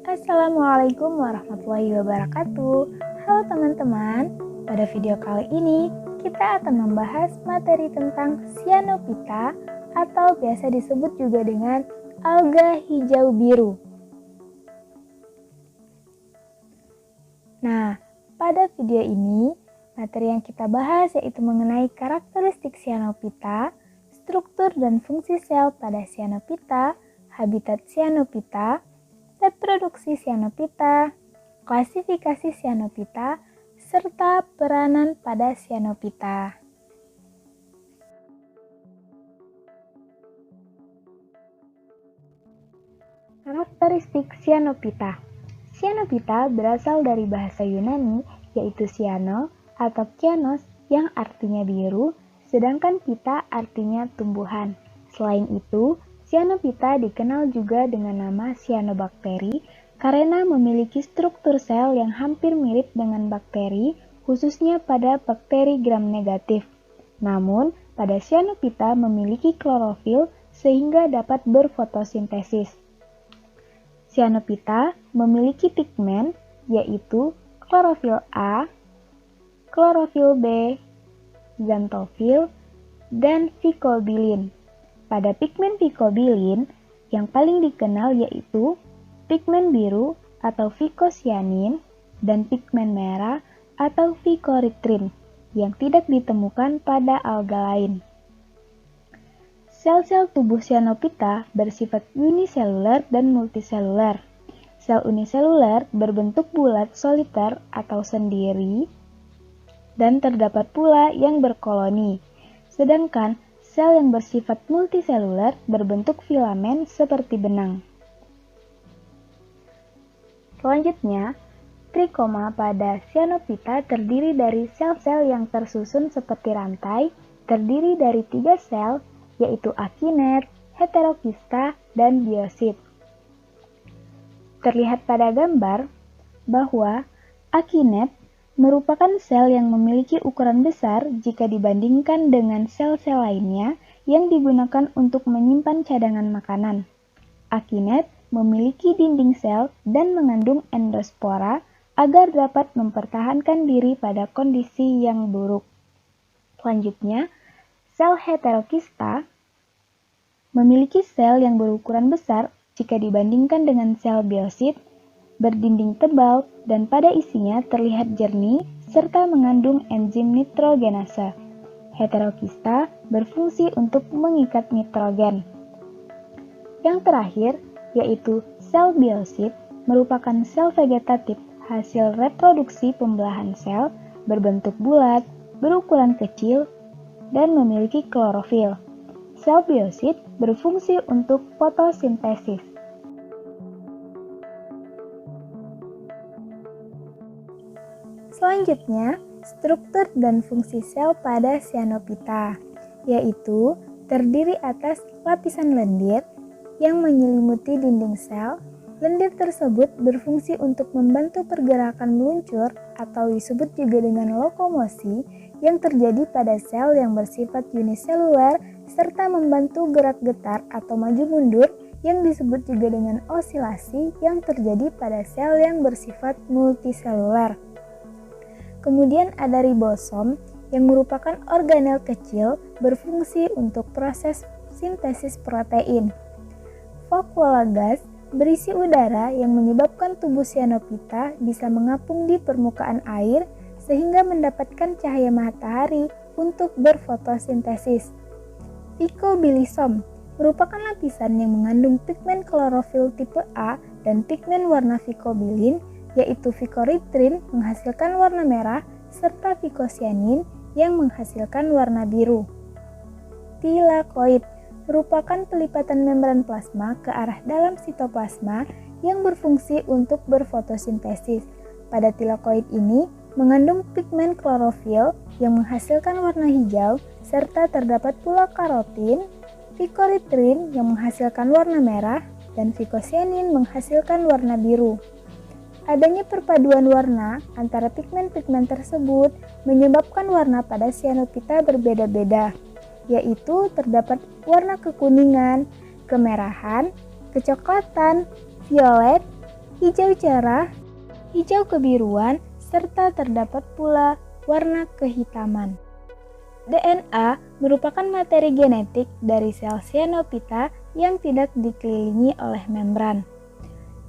Assalamualaikum warahmatullahi wabarakatuh. Halo teman-teman, pada video kali ini kita akan membahas materi tentang cyanophyta atau biasa disebut juga dengan alga hijau biru. Nah, pada video ini materi yang kita bahas yaitu mengenai karakteristik cyanophyta, struktur dan fungsi sel pada cyanophyta, habitat cyanophyta, reproduksi cyanophyta, klasifikasi cyanophyta, serta peranan pada cyanophyta. Karakteristik cyanophyta. Cyanophyta berasal dari bahasa Yunani yaitu cyano atau kyanos yang artinya biru, sedangkan phyta artinya tumbuhan. Selain itu, cyanophyta dikenal juga dengan nama cyanobacteria karena memiliki struktur sel yang hampir mirip dengan bakteri, khususnya pada bakteri gram negatif. Namun, pada cyanophyta memiliki klorofil sehingga dapat berfotosintesis. Cyanophyta memiliki pigmen yaitu klorofil A, klorofil B, xanthofil, dan vicobilin. Pada pigmen vicobilin, yang paling dikenal yaitu pigmen biru atau vicocyanin dan pigmen merah atau vicoritrin yang tidak ditemukan pada alga lain. Sel-sel tubuh cyanophyta bersifat uniseluler dan multiseluler. Sel uniseluler berbentuk bulat soliter atau sendiri dan terdapat pula yang berkoloni. Sedangkan sel yang bersifat multiseluler berbentuk filamen seperti benang. Selanjutnya, trikoma pada cyanophyta terdiri dari sel-sel yang tersusun seperti rantai, terdiri dari 3 sel, yaitu akinet, heterokista, dan biosit. Terlihat pada gambar bahwa akinet merupakan sel yang memiliki ukuran besar jika dibandingkan dengan sel-sel lainnya yang digunakan untuk menyimpan cadangan makanan. Akinet memiliki dinding sel dan mengandung endospora agar dapat mempertahankan diri pada kondisi yang buruk. Selanjutnya, sel heterokista memiliki sel yang berukuran besar jika dibandingkan dengan sel biosit, berdinding tebal, dan pada isinya terlihat jernih serta mengandung enzim nitrogenase. Heterokista berfungsi untuk mengikat nitrogen. Yang terakhir, yaitu sel biosit, merupakan sel vegetatif hasil reproduksi pembelahan sel, berbentuk bulat, berukuran kecil, dan memiliki klorofil. Sel biosit berfungsi untuk fotosintesis. Selanjutnya, struktur dan fungsi sel pada cyanophyta, yaitu terdiri atas lapisan lendir yang menyelimuti dinding sel. Lendir tersebut berfungsi untuk membantu pergerakan meluncur atau disebut juga dengan lokomosi yang terjadi pada sel yang bersifat uniseluler serta membantu gerak getar atau maju mundur yang disebut juga dengan osilasi yang terjadi pada sel yang bersifat multiseluler. Kemudian ada ribosom yang merupakan organel kecil berfungsi untuk proses sintesis protein. Vakuola gas berisi udara yang menyebabkan tubuh cyanophyta bisa mengapung di permukaan air sehingga mendapatkan cahaya matahari untuk berfotosintesis. Vicobilisom merupakan lapisan yang mengandung pigmen klorofil tipe A dan pigmen warna vicobilin yaitu vicoritrin menghasilkan warna merah serta vicocyanin yang menghasilkan warna biru. Tilakoid merupakan pelipatan membran plasma ke arah dalam sitoplasma yang berfungsi untuk berfotosintesis. Pada tilakoid ini mengandung pigmen klorofil yang menghasilkan warna hijau serta terdapat pula karotin, vicoritrin yang menghasilkan warna merah, dan vicocyanin menghasilkan warna biru. Adanya perpaduan warna antara pigmen-pigmen tersebut menyebabkan warna pada cyanophyta berbeda-beda, yaitu terdapat warna kekuningan, kemerahan, kecoklatan, violet, hijau cerah, hijau kebiruan, serta terdapat pula warna kehitaman. DNA merupakan materi genetik dari sel cyanophyta yang tidak dikelilingi oleh membran.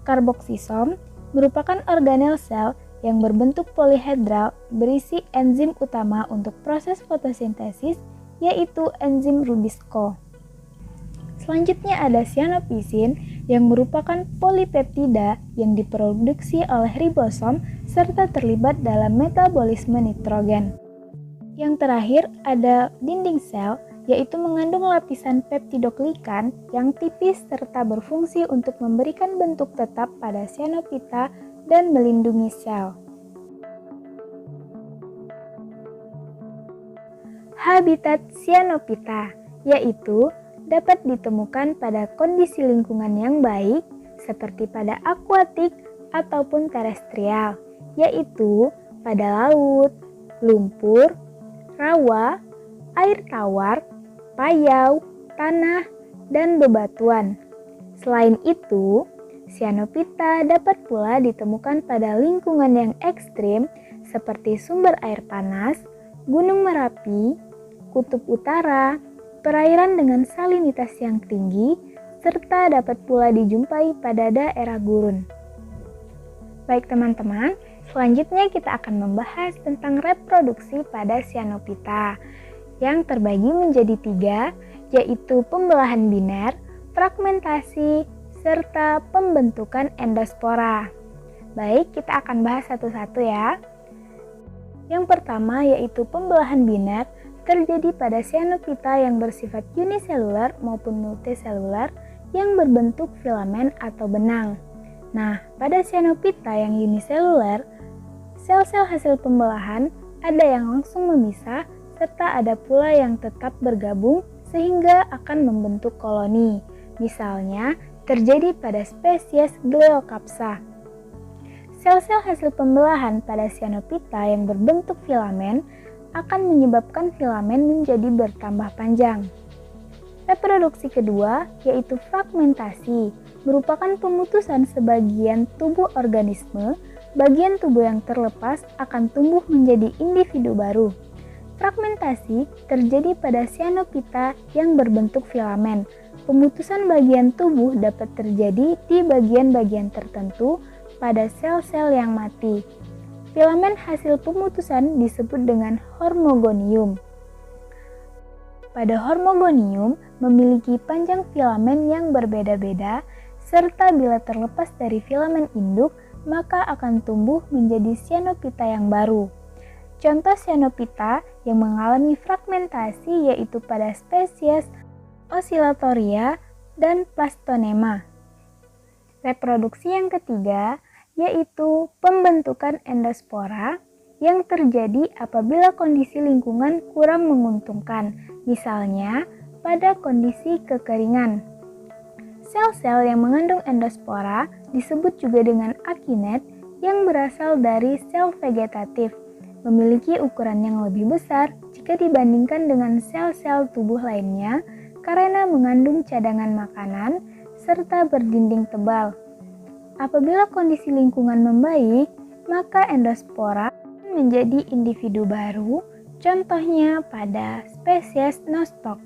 Karboksisom merupakan organel sel yang berbentuk polihedral berisi enzim utama untuk proses fotosintesis, yaitu enzim Rubisco. Selanjutnya ada cyanopsin yang merupakan polipeptida yang diproduksi oleh ribosom serta terlibat dalam metabolisme nitrogen. Yang terakhir ada dinding sel, yaitu mengandung lapisan peptidoglikan yang tipis serta berfungsi untuk memberikan bentuk tetap pada cyanophyta dan melindungi sel. Habitat cyanophyta, yaitu dapat ditemukan pada kondisi lingkungan yang baik seperti pada akuatik ataupun terestrial, yaitu pada laut, lumpur, rawa, air tawar, payau, tanah, dan bebatuan. Selain itu, cyanophyta dapat pula ditemukan pada lingkungan yang ekstrim seperti sumber air panas, Gunung Merapi, Kutub Utara, perairan dengan salinitas yang tinggi, serta dapat pula dijumpai pada daerah gurun. Baik teman-teman, selanjutnya kita akan membahas tentang reproduksi pada cyanophyta yang terbagi menjadi 3, yaitu pembelahan biner, fragmentasi, serta pembentukan endospora. Baik, kita akan bahas satu-satu ya. Yang pertama yaitu pembelahan biner terjadi pada cyanophyta yang bersifat uniselular maupun multiselular yang berbentuk filamen atau benang. Nah, pada cyanophyta yang uniselular, sel-sel hasil pembelahan ada yang langsung memisah serta ada pula yang tetap bergabung sehingga akan membentuk koloni. Misalnya, terjadi pada spesies Gleocapsa. Sel-sel hasil pembelahan pada cyanophyta yang berbentuk filamen akan menyebabkan filamen menjadi bertambah panjang. Reproduksi kedua yaitu fragmentasi, merupakan pemutusan sebagian tubuh organisme. Bagian tubuh yang terlepas akan tumbuh menjadi individu baru. Fragmentasi terjadi pada cyanophyta yang berbentuk filamen. Pemutusan bagian tubuh dapat terjadi di bagian-bagian tertentu pada sel-sel yang mati. Filamen hasil pemutusan disebut dengan hormogonium. Pada hormogonium memiliki panjang filamen yang berbeda-beda, serta bila terlepas dari filamen induk, maka akan tumbuh menjadi cyanophyta yang baru. Contoh cyanophyta yang mengalami fragmentasi yaitu pada spesies Oscillatoria dan Plastonema. Reproduksi yang ketiga yaitu pembentukan endospora yang terjadi apabila kondisi lingkungan kurang menguntungkan, misalnya pada kondisi kekeringan. Sel-sel yang mengandung endospora disebut juga dengan akinet yang berasal dari sel vegetatif, memiliki ukuran yang lebih besar jika dibandingkan dengan sel-sel tubuh lainnya karena mengandung cadangan makanan serta berdinding tebal. Apabila kondisi lingkungan membaik, maka endospora menjadi individu baru, contohnya pada spesies Nostoc.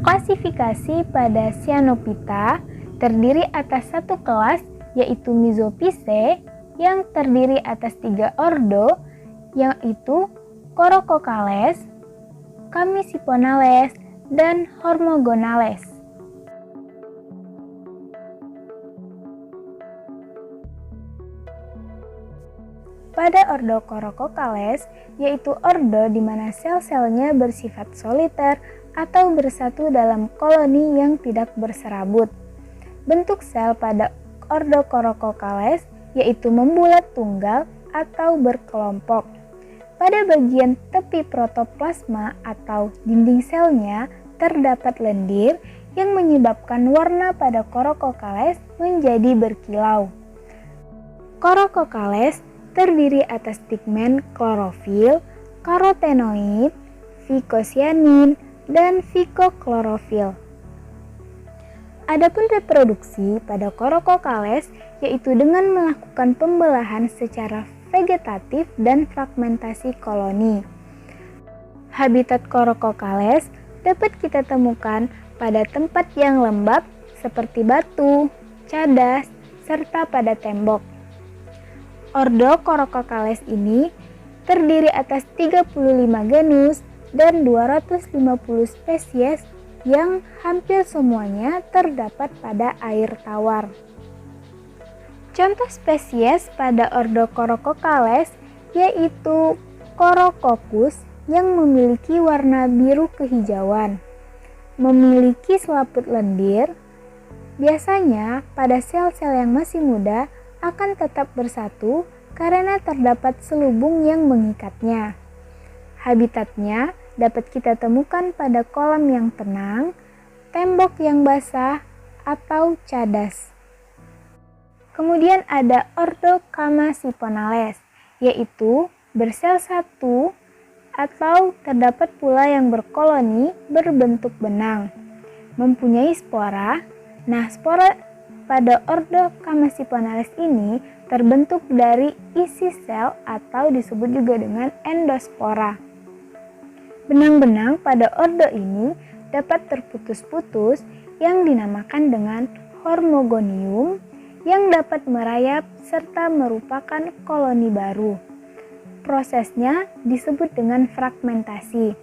Klasifikasi pada cyanophyta terdiri atas satu kelas yaitu Mesophyceae yang terdiri atas 3 ordo yaitu Corococales, Camisiponales, dan Hormogonales. Pada ordo Corococales, yaitu ordo di mana sel-selnya bersifat soliter atau bersatu dalam koloni yang tidak berserabut. Bentuk sel pada ordo Corococales yaitu membulat tunggal atau berkelompok. Pada bagian tepi protoplasma atau dinding selnya terdapat lendir yang menyebabkan warna pada Corococales menjadi berkilau. Corococales terdiri atas pigmen klorofil, karotenoid, vicocyanin, dan phycochlorophyll. Adapun reproduksi pada Korokokales yaitu dengan melakukan pembelahan secara vegetatif dan fragmentasi koloni. Habitat Korokokales dapat kita temukan pada tempat yang lembab seperti batu, cadas, serta pada tembok. Ordo Korokokales ini terdiri atas 35 genus dan 250 spesies yang hampir semuanya terdapat pada air tawar. Contoh spesies pada ordo Korokokales yaitu Korokokus yang memiliki warna biru kehijauan, memiliki selaput lendir. Biasanya pada sel-sel yang masih muda akan tetap bersatu karena terdapat selubung yang mengikatnya. Habitatnya dapat kita temukan pada kolam yang tenang, tembok yang basah, atau cadas. Kemudian ada ordo Kamasiponales, yaitu bersel satu atau terdapat pula yang berkoloni berbentuk benang, mempunyai spora. Nah, spora pada ordo Kamasiponales ini terbentuk dari isi sel atau disebut juga dengan endospora. Benang-benang pada ordo ini dapat terputus-putus yang dinamakan dengan hormogonium yang dapat merayap serta merupakan koloni baru. Prosesnya disebut dengan fragmentasi.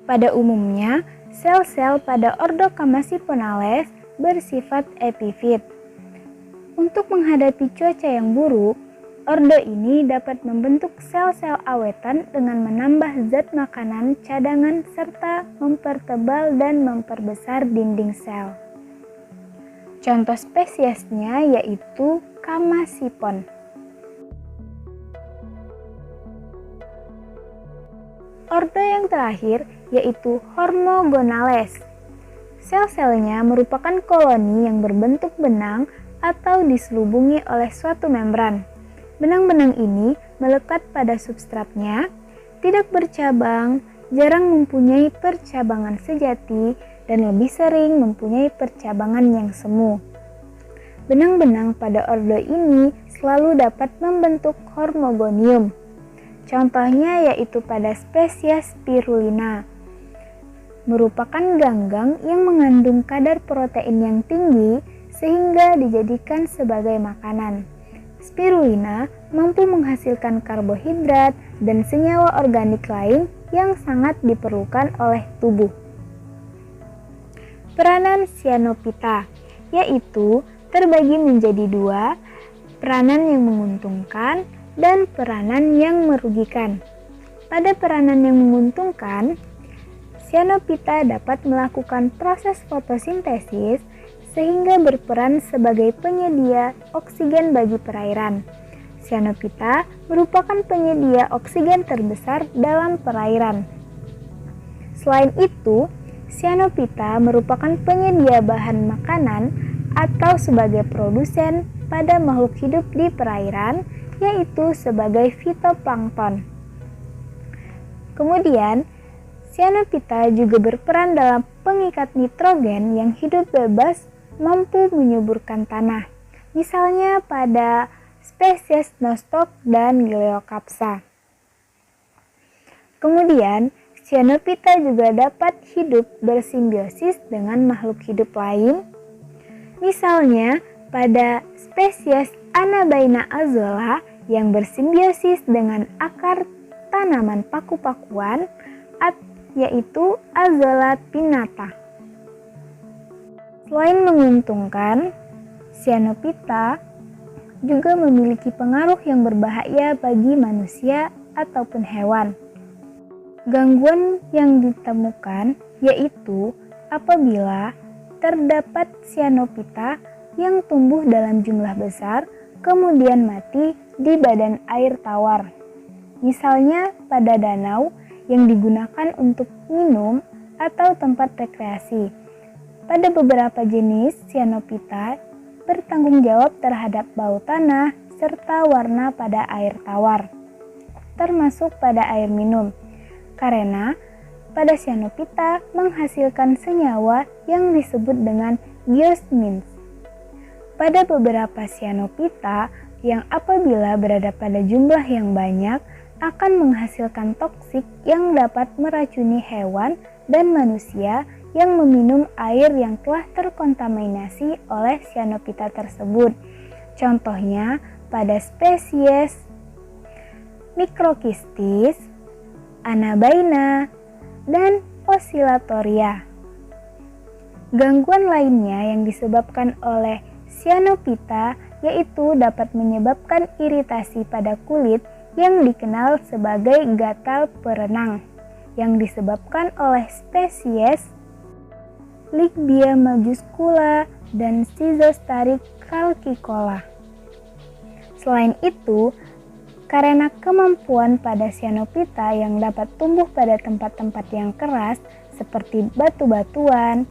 Pada umumnya, sel-sel pada ordo Kamasiponales bersifat epifit. Untuk menghadapi cuaca yang buruk, ordo ini dapat membentuk sel-sel awetan dengan menambah zat makanan cadangan serta mempertebal dan memperbesar dinding sel. Contoh spesiesnya yaitu Kamasipon. Ordo yang terakhir yaitu Hormogonales. Sel-selnya merupakan koloni yang berbentuk benang atau diselubungi oleh suatu membran. Benang-benang ini melekat pada substratnya, tidak bercabang, jarang mempunyai percabangan sejati, dan lebih sering mempunyai percabangan yang semu. Benang-benang pada ordo ini selalu dapat membentuk hormogonium. Contohnya yaitu pada spesies Spirulina, merupakan ganggang yang mengandung kadar protein yang tinggi sehingga dijadikan sebagai makanan. Spirulina mampu menghasilkan karbohidrat dan senyawa organik lain yang sangat diperlukan oleh tubuh. Peranan Cyanophyta yaitu terbagi menjadi dua, peranan yang menguntungkan dan peranan yang merugikan. Pada peranan yang menguntungkan, Cyanophyta dapat melakukan proses fotosintesis sehingga berperan sebagai penyedia oksigen bagi perairan. Cyanophyta merupakan penyedia oksigen terbesar dalam perairan. Selain itu, Cyanophyta merupakan penyedia bahan makanan atau sebagai produsen pada makhluk hidup di perairan, yaitu sebagai fitoplankton. Kemudian, Cyanophyta juga berperan dalam pengikat nitrogen yang hidup bebas mampu menyuburkan tanah, misalnya pada spesies Nostoc dan Gleocapsa. Kemudian, Cyanophyta juga dapat hidup bersimbiosis dengan makhluk hidup lain, misalnya pada spesies Anabaina azolla yang bersimbiosis dengan akar tanaman paku-pakuan, yaitu Azolla pinnata. Selain menguntungkan, Cyanophyta juga memiliki pengaruh yang berbahaya bagi manusia ataupun hewan. Gangguan yang ditemukan yaitu apabila terdapat Cyanophyta yang tumbuh dalam jumlah besar kemudian mati di badan air tawar. Misalnya pada danau yang digunakan untuk minum atau tempat rekreasi. Pada beberapa jenis Cyanophyta bertanggung jawab terhadap bau tanah serta warna pada air tawar, termasuk pada air minum, karena pada Cyanophyta menghasilkan senyawa yang disebut dengan geosmins. Pada beberapa cyanophyta yang apabila berada pada jumlah yang banyak akan menghasilkan toksik yang dapat meracuni hewan dan manusia yang meminum air yang telah terkontaminasi oleh cyanophyta tersebut. Contohnya pada spesies Microkystis, Anabaina, dan Oscillatoria. Gangguan lainnya yang disebabkan oleh cyanophyta yaitu dapat menyebabkan iritasi pada kulit yang dikenal sebagai gatal perenang yang disebabkan oleh spesies Lichbia majuscula dan Schizostarik calcicola. Selain itu, karena kemampuan pada cyanophyta yang dapat tumbuh pada tempat-tempat yang keras seperti batu-batuan,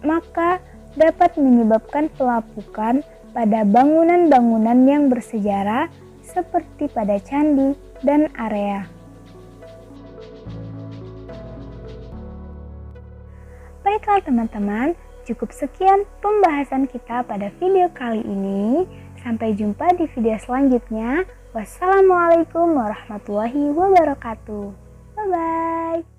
maka dapat menyebabkan pelapukan pada bangunan-bangunan yang bersejarah seperti pada candi dan area. Baiklah teman-teman, cukup sekian pembahasan kita pada video kali ini. Sampai jumpa di video selanjutnya. Wassalamualaikum warahmatullahi wabarakatuh. Bye-bye.